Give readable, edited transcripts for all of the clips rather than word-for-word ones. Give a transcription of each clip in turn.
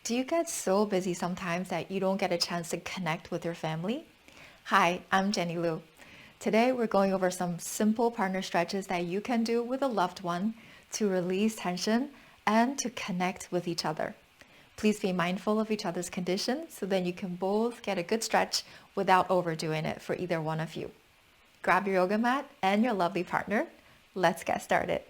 Do you get so busy sometimes that you don't get a chance to connect with your family? Hi, I'm Jenny Liu. Today we're going over some simple partner stretches that you can do with a loved one to release tension and to connect with each other. Please be mindful of each other's condition so then you can both get a good stretch without overdoing it for either one of you. Grab your yoga mat and your lovely partner. Let's get started.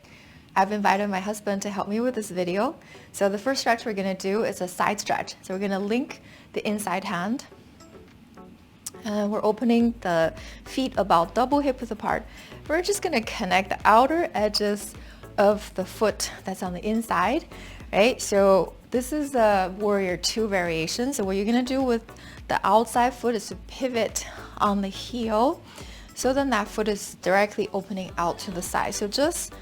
I've invited my husband to help me with this video. So the first stretch we're going to do is a side stretch. So we're going to link the inside hand. And we're opening the feet about double hip width apart. We're just going to connect the outer edges of the foot that's on the inside, right? So this is the warrior 2 variation. So what you're going to do with the outside foot is to pivot on the heel. So then that foot is directly opening out to the side. So just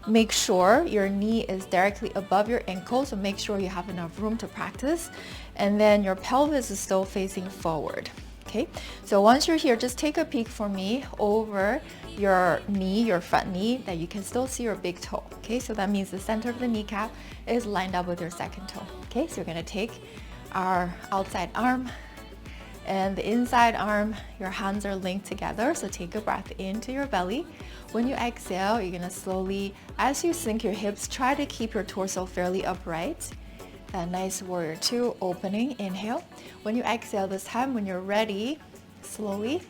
make sure your knee is directly above your ankle, so make sure you have enough room to practice. And then your pelvis is still facing forward. Okay, so once you're here, just take a peek for me over your knee, your front knee, that you can still see your big toe. Okay, so that means the center of the kneecap is lined up with your second toe. Okay, so we're going to take our outside arm and the inside arm, your hands are linked together. So take a breath into your belly. When you exhale, you're gonna slowly, as you sink your hips, try to keep your torso fairly upright. That nice warrior 2 opening, inhale. When you exhale this time, when you're ready, slowly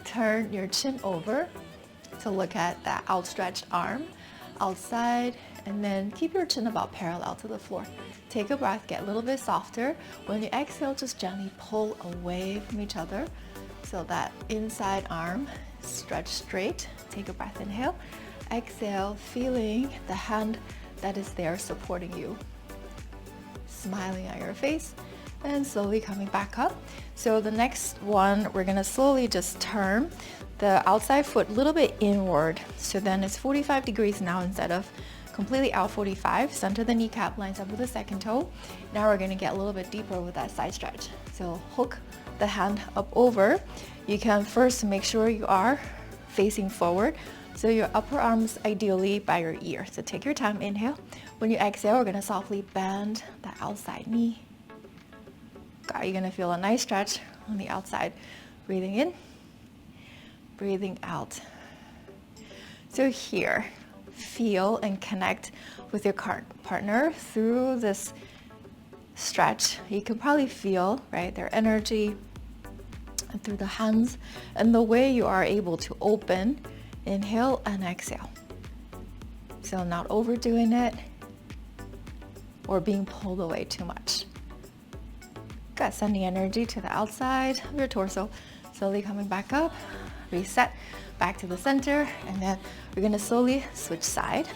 turn your chin over to look at that outstretched arm outside, and then keep your chin about parallel to the floor. Take a breath, get a little bit softer. When you exhale, just gently pull away from each other so that inside arm stretch straight. Take a breath, inhale. Exhale, feeling the hand that is there supporting you. Smiling on your face and slowly coming back up. So the next one, we're gonna slowly just turn the outside foot a little bit inward. So then it's 45 degrees now instead of completely out 45. Center the kneecap lines up with the second toe. Now we're gonna get a little bit deeper with that side stretch. So hook the hand up over. You can first make sure you are facing forward. So your upper arm's ideally by your ear. So take your time, inhale. When you exhale, we're gonna softly bend the outside knee. You're gonna feel a nice stretch on the outside. Breathing in, breathing out. So here, feel and connect with your partner through this stretch. You can probably feel, right, their energy and through the hands and the way you are able to open, inhale and exhale. So not overdoing it or being pulled away too much. Good, sending energy to the outside of your torso, slowly coming back up, reset, back to the center, and then we're gonna slowly switch side.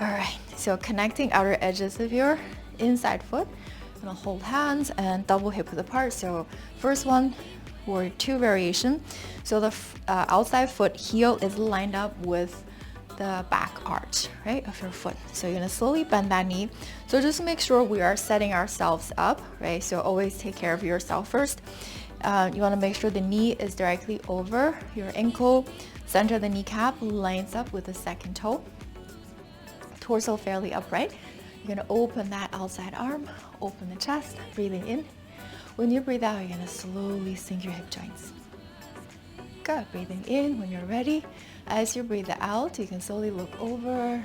All right, so connecting outer edges of your inside foot. I'm gonna hold hands and double hip width apart. So first one, warrior 2 variation. So the outside foot heel is lined up with the back arch, right, of your foot. So you're gonna slowly bend that knee. So just make sure we are setting ourselves up, right? So always take care of yourself first. You wanna make sure the knee is directly over your ankle. Center of the kneecap lines up with the second toe. Torso fairly upright. You're gonna open that outside arm, open the chest, breathing in. When you breathe out, you're gonna slowly sink your hip joints. Good, breathing in when you're ready. As you breathe out, you can slowly look over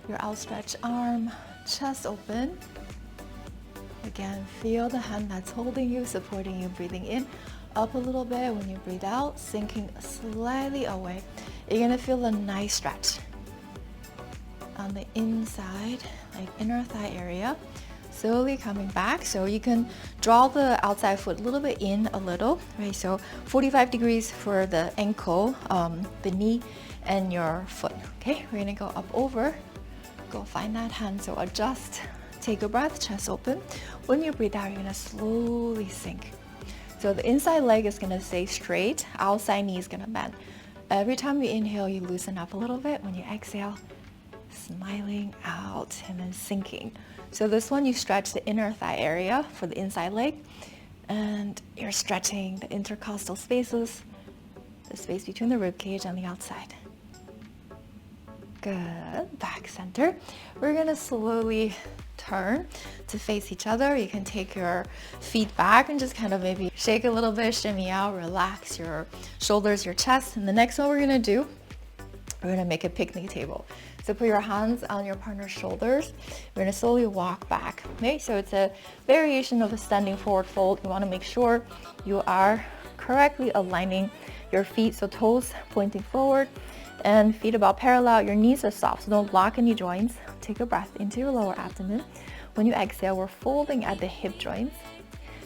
your outstretched arm, chest open. Again, feel the hand that's holding you, supporting you, breathing in, up a little bit. When you breathe out, sinking slightly away. You're gonna feel a nice stretch on the inside, like inner thigh area. Slowly coming back, so you can draw the outside foot a little bit in a little, right? So 45 degrees for the ankle, the knee, and your foot. Okay, we're gonna go up over, go find that hand. So adjust, take a breath, chest open. When you breathe out, you're gonna slowly sink. So the inside leg is gonna stay straight, outside knee is gonna bend. Every time you inhale, you loosen up a little bit. When you exhale, smiling out and then sinking. So this one, you stretch the inner thigh area for the inside leg, and you're stretching the intercostal spaces, the space between the rib cage and the outside. Good, back center. We're gonna slowly turn to face each other. You can take your feet back and just kind of maybe shake a little bit, shimmy out, relax your shoulders, your chest. And the next one we're gonna do, we're gonna make a picnic table. So put your hands on your partner's shoulders. We're gonna slowly walk back, okay? So it's a variation of a standing forward fold. You wanna make sure you are correctly aligning your feet, so toes pointing forward and feet about parallel. Your knees are soft, so don't lock any joints. Take a breath into your lower abdomen. When you exhale, we're folding at the hip joints,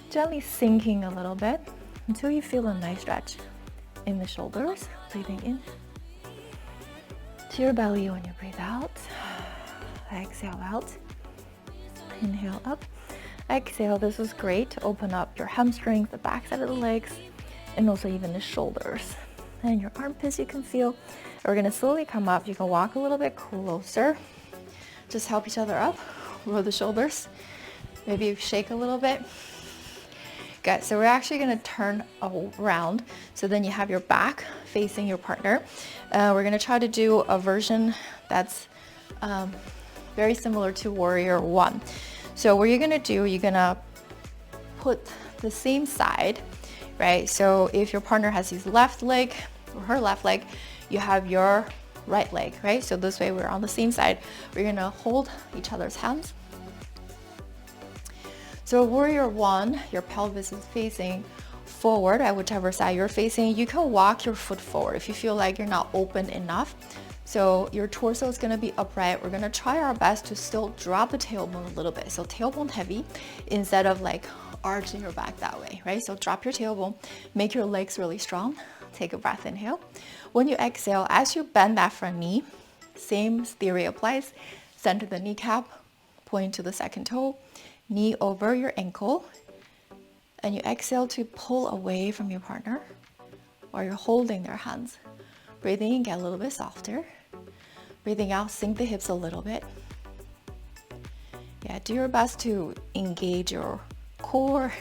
gently sinking a little bit until you feel a nice stretch in the shoulders. Breathing in to your belly when you breathe out. Exhale out. Inhale up. Exhale. This is great to open up your hamstrings, the back side of the legs, and also even the shoulders. And your armpits you can feel. We're gonna slowly come up. You can walk a little bit closer. Just help each other up. Roll the shoulders. Maybe you shake a little bit. Good. So we're actually gonna turn around. So then you have your back facing your partner. We're gonna try to do a version that's very similar to Warrior One. So what you're gonna do, you're gonna put the same side, right? So if your partner has his left leg or her left leg, you have your right leg, right? So this way we're on the same side. We're gonna hold each other's hands. So Warrior One, your pelvis is facing forward at whichever side you're facing. You can walk your foot forward if you feel like you're not open enough. So your torso is gonna be upright. We're gonna try our best to still drop the tailbone a little bit. So tailbone heavy instead of like arching your back that way, right? So drop your tailbone, make your legs really strong. Take a breath, inhale. When you exhale, as you bend that front knee, same theory applies. Center the kneecap, point to the second toe, knee over your ankle, and you exhale to pull away from your partner while you're holding their hands. Breathing in, get a little bit softer. Breathing out, sink the hips a little bit. Yeah, do your best to engage your core,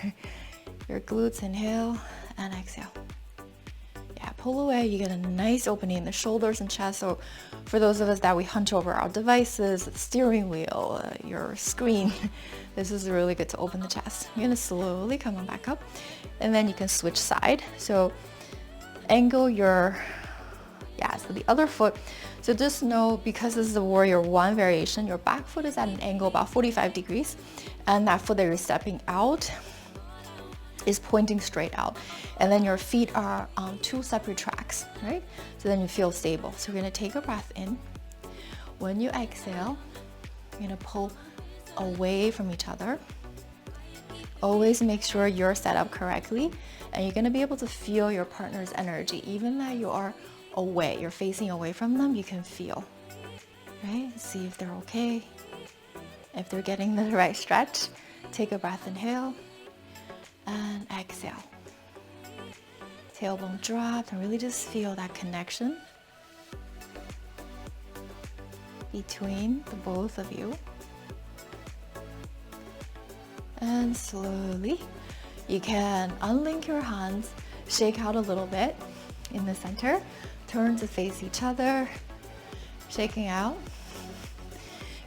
your glutes. Inhale and exhale. Yeah, pull away. You get a nice opening in the shoulders and chest. So for those of us that we hunch over our devices, the steering wheel, your screen, this is really good to open the chest. You're gonna slowly come on back up, and then you can switch side. So angle your, so the other foot. So just know, because this is a Warrior One variation, your back foot is at an angle about 45 degrees, and that foot that you're stepping out is pointing straight out. And then your feet are on two separate tracks, right? So then you feel stable. So we're gonna take a breath in. When you exhale, you're gonna pull away from each other. Always make sure you're set up correctly, and you're gonna be able to feel your partner's energy. Even though you are away, you're facing away from them, you can feel, right? See if they're okay, if they're getting the right stretch. Take a breath, inhale, and exhale. Tailbone drop, and really just feel that connection between the both of you. And slowly, you can unlink your hands, shake out a little bit in the center, turn to face each other, shaking out.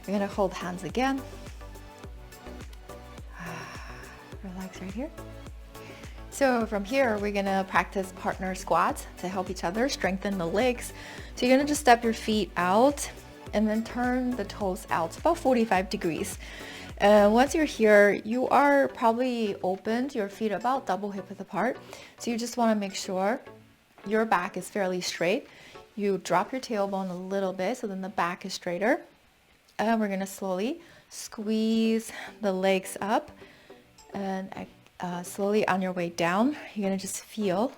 You're gonna hold hands again. Relax right here. So from here, we're gonna practice partner squats to help each other strengthen the legs. So you're gonna just step your feet out and then turn the toes out, about 45 degrees. Once you're here, you are probably opened, your feet about double hip width apart. So you just wanna make sure your back is fairly straight. You drop your tailbone a little bit so then the back is straighter. And we're gonna slowly squeeze the legs up, and slowly on your way down, you're gonna just feel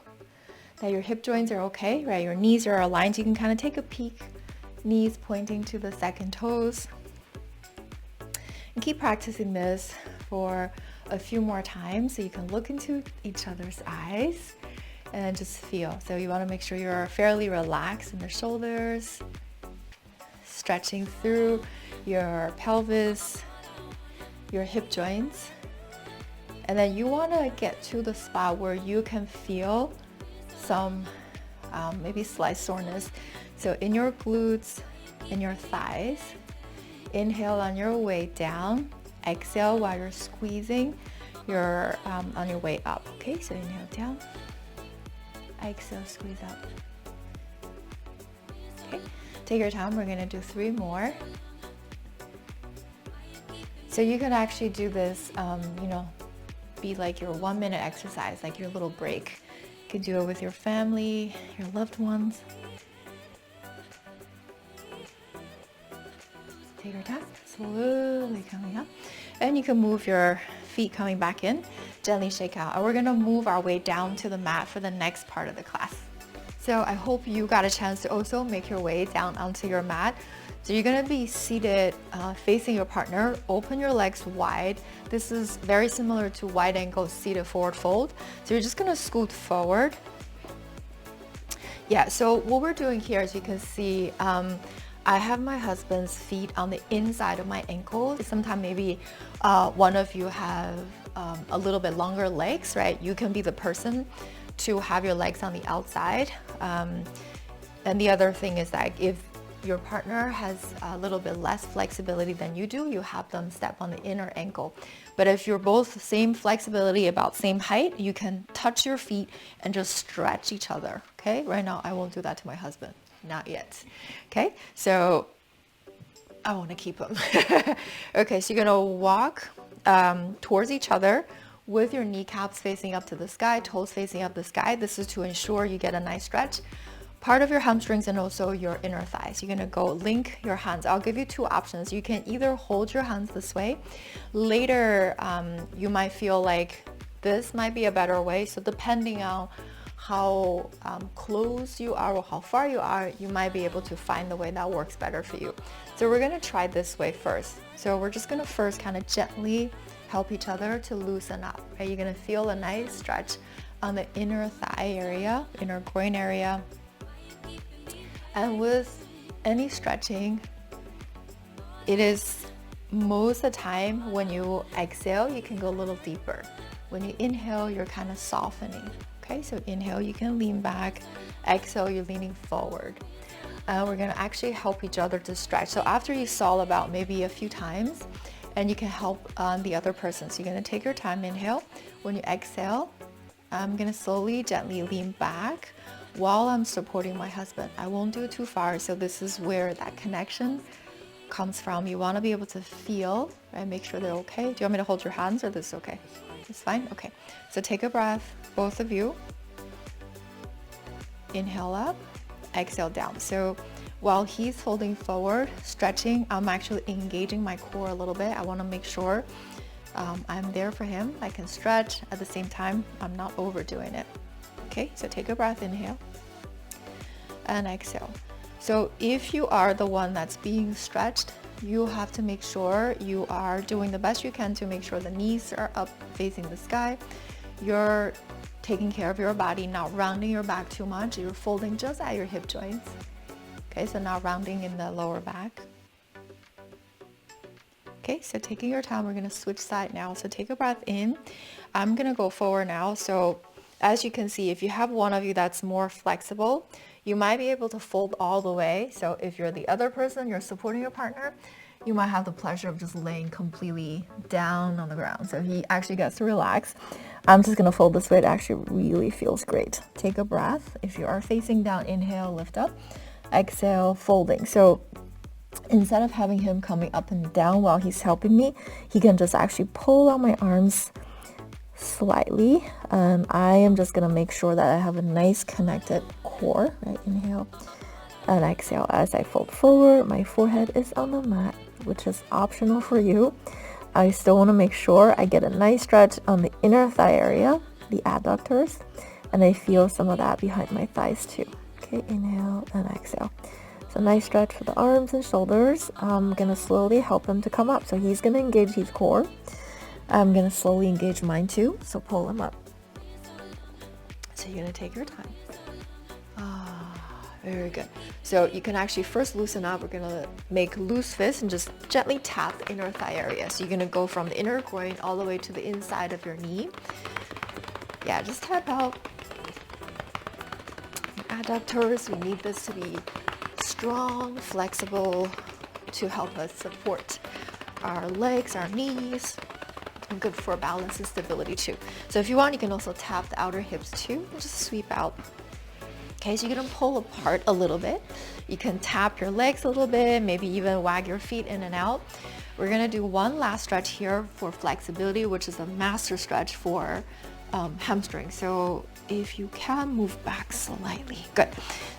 that your hip joints are okay, right? Your knees are aligned. You can kind of take a peek, knees pointing to the second toes. And keep practicing this for a few more times so you can look into each other's eyes and just feel. So you want to make sure you're fairly relaxed in the shoulders, stretching through your pelvis, your hip joints. And then you want to get to the spot where you can feel some maybe slight soreness. So in your glutes, in your thighs. Inhale on your way down, exhale while you're squeezing your on your way up. Okay, so inhale down, exhale, squeeze up. Okay, take your time. We're gonna do 3 more. So you can actually do this, be like your 1-minute exercise, like your little break. You can do it with your family, your loved ones. Take your time, slowly coming up. And you can move your feet coming back in, gently shake out. And we're gonna move our way down to the mat for the next part of the class. So I hope you got a chance to also make your way down onto your mat. So you're gonna be seated facing your partner, open your legs wide. This is very similar to wide angle seated forward fold. So you're just gonna scoot forward. Yeah, so what we're doing here, as you can see, I have my husband's feet on the inside of my ankles. Sometimes maybe one of you have a little bit longer legs, right? You can be the person to have your legs on the outside. And the other thing is that if your partner has a little bit less flexibility than you do, you have them step on the inner ankle. But if you're both the same flexibility, about same height, you can touch your feet and just stretch each other, okay? Right now, I won't do that to my husband, not yet, okay? So I want to keep him. Okay, so you're gonna walk towards each other with your kneecaps facing up to the sky, toes facing up the sky. This is to ensure you get a nice stretch. Part of your hamstrings and also your inner thighs. You're gonna go link your hands. I'll give you 2 options. You can either hold your hands this way. Later, you might feel like this might be a better way. So depending on how close you are or how far you are, you might be able to find the way that works better for you. So we're gonna try this way first. So we're just gonna first kind of gently help each other to loosen up, right? You're gonna feel a nice stretch on the inner thigh area, inner groin area. And with any stretching, it is most of the time when you exhale, you can go a little deeper. When you inhale, you're kind of softening. Okay, so inhale, you can lean back. Exhale, you're leaning forward. We're gonna actually help each other to stretch. So after you stall about maybe a few times, and you can help the other person. So you're gonna take your time, inhale. When you exhale, I'm gonna slowly, gently lean back while I'm supporting my husband. I won't do it too far, so this is where that connection comes from. You want to be able to feel and make sure they're okay. Do you want me to hold your hands or this is okay? It's fine? Okay. So take a breath, both of you. Inhale up, exhale down. So while he's folding forward, stretching, I'm actually engaging my core a little bit. I want to make sure I'm there for him. I can stretch at the same time. I'm not overdoing it. Okay, so take a breath, inhale, and exhale. So if you are the one that's being stretched, you have to make sure you are doing the best you can to make sure the knees are up facing the sky. You're taking care of your body, not rounding your back too much. You're folding just at your hip joints. Okay, so not rounding in the lower back. Okay, so taking your time, we're gonna switch side now. So take a breath in. I'm gonna go forward now. So as you can see, if you have one of you that's more flexible, you might be able to fold all the way. So if you're the other person, you're supporting your partner, you might have the pleasure of just laying completely down on the ground. So he actually gets to relax. I'm just gonna fold this way. It actually really feels great. Take a breath. If you are facing down, inhale, lift up. Exhale, folding. So instead of having him coming up and down while he's helping me, he can just actually pull out my arms slightly. I am just gonna make sure that I have a nice connected core. Right, inhale and exhale as I fold forward. My forehead is on the mat, which is optional for you. I still want to make sure I get a nice stretch on the inner thigh area, the adductors, and I feel some of that behind my thighs too. Okay, inhale and exhale. So nice stretch for the arms and shoulders. I'm gonna slowly help him to come up. So he's gonna engage his core. I'm gonna slowly engage mine too, so pull them up. So you're gonna take your time. Very good. So you can actually first loosen up. We're gonna make loose fists and just gently tap the inner thigh area. So you're gonna go from the inner groin all the way to the inside of your knee. Yeah, just tap out your adductors. We need this to be strong, flexible, to help us support our legs, our knees, and good for balance and stability too. So if you want, you can also tap the outer hips too, and just sweep out. Okay, so you're gonna pull apart a little bit. You can tap your legs a little bit, maybe even wag your feet in and out. We're gonna do one last stretch here for flexibility, which is a master stretch for hamstring. So if you can move back slightly, good.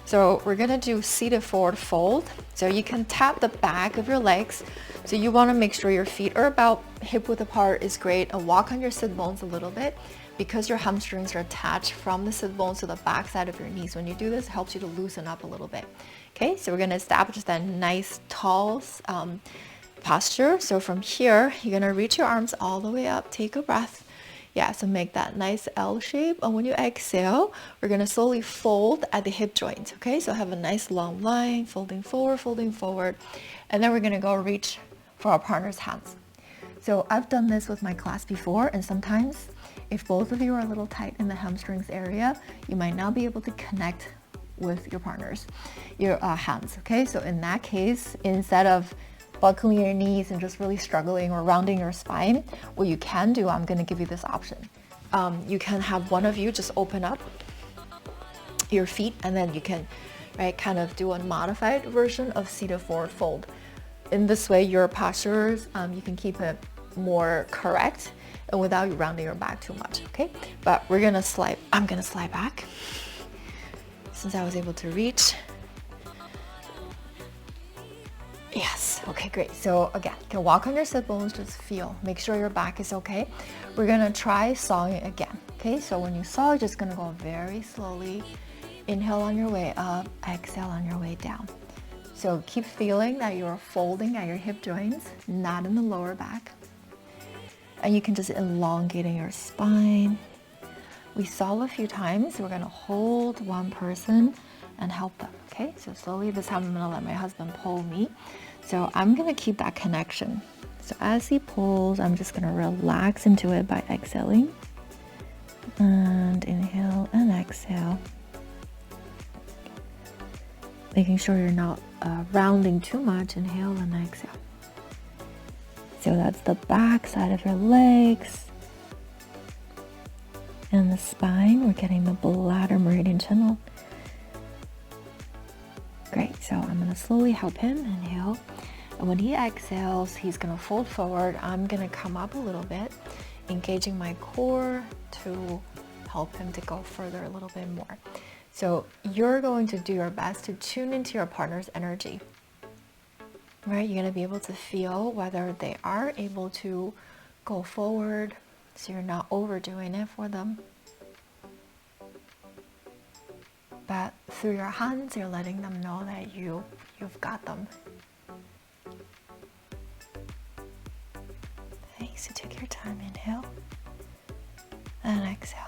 So we're gonna do seated forward fold. So you can tap the back of your legs. So you wanna make sure your feet are about hip width apart is great, and walk on your sit bones a little bit because your hamstrings are attached from the sit bones to the back side of your knees. When you do this, it helps you to loosen up a little bit. Okay, so we're gonna establish that nice tall posture. So from here, you're gonna reach your arms all the way up, take a breath. Yeah, so make that nice L shape. And when you exhale, we're gonna slowly fold at the hip joint. Okay, so have a nice long line, folding forward. And then we're gonna go reach for our partner's hands. So I've done this with my class before, and sometimes if both of you are a little tight in the hamstrings area, you might not be able to connect with your partner's, your hands. Okay, so in that case, instead of buckling your knees and just really struggling or rounding your spine, what you can do, I'm gonna give you this option. You can have one of you just open up your feet, and then you can, right, kind of do a modified version of seated forward fold. In this way, your postures, you can keep it more correct and without you rounding your back too much, okay? But I'm gonna slide back since I was able to reach. Yes, okay, great. So again, you can walk on your sit bones, just feel, make sure your back is okay. We're gonna try sawing again, okay? So when you saw, you're just gonna go very slowly. Inhale on your way up, exhale on your way down. So keep feeling that you're folding at your hip joints, not in the lower back. And you can just elongating your spine. We saw a few times. We're gonna hold one person and help them, okay? So slowly, this time I'm gonna let my husband pull me. So I'm gonna keep that connection. So as he pulls, I'm just gonna relax into it by exhaling. And inhale and exhale. Making sure you're not rounding too much. Inhale and exhale. So that's the back side of your legs. And the spine, we're getting the bladder meridian channel. Great, so I'm gonna slowly help him, inhale. And when he exhales, he's gonna fold forward. I'm gonna come up a little bit, engaging my core to help him to go further a little bit more. So you're going to do your best to tune into your partner's energy, right? You're gonna be able to feel whether they are able to go forward, so you're not overdoing it for them. But through your hands, you're letting them know that you've got them. Okay, so take your time, inhale and exhale.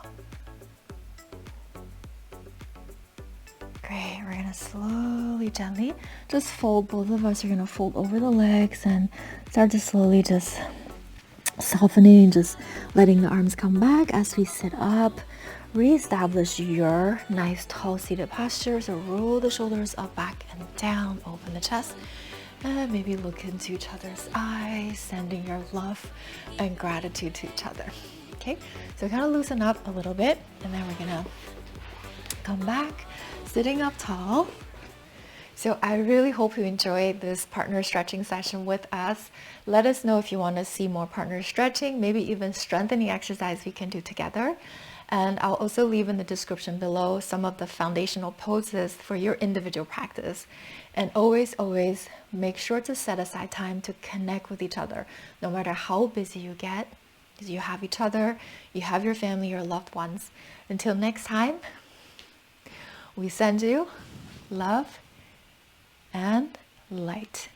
Great, we're gonna slowly, gently, just fold. Both of us are gonna fold over the legs and start to slowly just softening, just letting the arms come back as we sit up. Reestablish your nice tall seated posture. So roll the shoulders up, back, and down. Open the chest. And maybe look into each other's eyes, sending your love and gratitude to each other. Okay, so kind of loosen up a little bit, and then we're gonna come back, sitting up tall. So I really hope you enjoyed this partner stretching session with us. Let us know if you want to see more partner stretching, maybe even strengthening exercise we can do together. And I'll also leave in the description below some of the foundational poses for your individual practice. And always make sure to set aside time to connect with each other, no matter how busy you get. You have each other, you have your family, your loved ones. Until next time, we send you love and light.